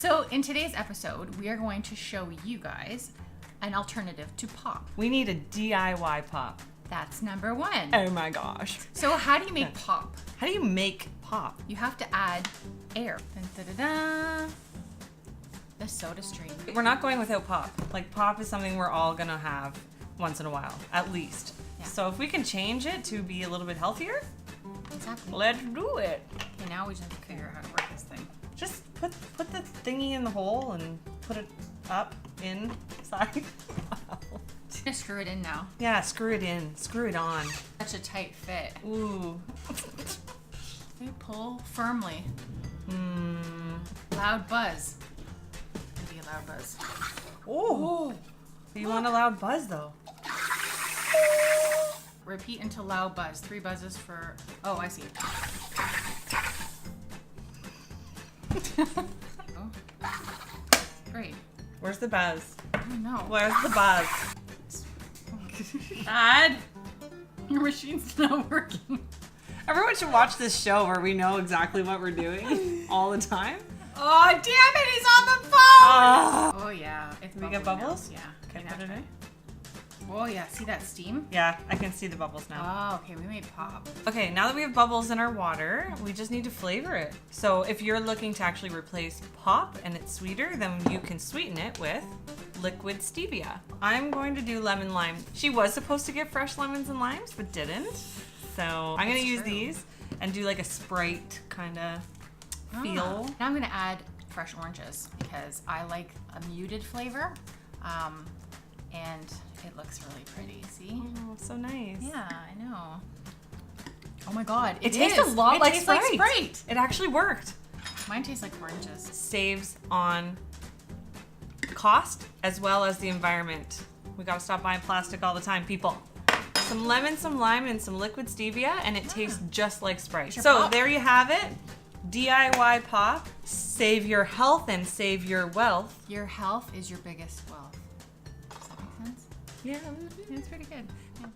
So in today's episode, we are going to show you guys an alternative to pop. We need a DIY pop. That's number one. Oh my gosh. So how do you make pop? How do you make pop? You have to add air. Dun, dun, dun, dun. The soda stream. We're not going without pop. Like, pop is something we're all gonna have once in a while, at least. Yeah. So if we can change it to be a little bit healthier, Exactly. let's do it. Okay, now we just have to figure out how to work this thing. Just put the thingy in the hole and put it up, inside. Just screw it in now. Yeah, screw it in. Screw it on. Such a tight fit. Ooh. You pull firmly. Loud buzz. Maybe a loud buzz. Oh. You want a loud buzz though. Repeat until loud buzz. 3 buzzes for... Oh, I see. Oh. Great. Where's the buzz? Oh no. Where's the buzz? Dad, your machine's not working. Everyone should watch this show where we know exactly what we're doing all the time. Oh, damn it, he's on the phone! Oh, Oh yeah, it's we get bubbling now. bubbles? Yeah. Okay, now put it try. in. Oh yeah, see that steam? Yeah, I can see the bubbles now. Oh, okay, we made pop. Okay, now that we have bubbles in our water, we just need to flavor it. So if you're looking to actually replace pop and it's sweeter, then you can sweeten it with liquid stevia. I'm going to do lemon lime. She was supposed to get fresh lemons and limes, but didn't. So I'm gonna use these and do like a Sprite kind of feel. Now I'm gonna add fresh oranges because I like a muted flavor. And it looks really pretty, see? Oh, so nice. Yeah, I know. Oh my god, It tastes a lot like tastes Sprite. like Sprite. It actually worked. Mine tastes like oranges. Saves on cost as well as the environment. We gotta stop buying plastic all the time, people. Some lemon, some lime, and some liquid stevia, and it tastes just like Sprite. So pop. there you have it. DIY pop. Save your health and save your wealth. Your health is your biggest wealth. Does that make sense? Yeah. It's pretty good. Yeah.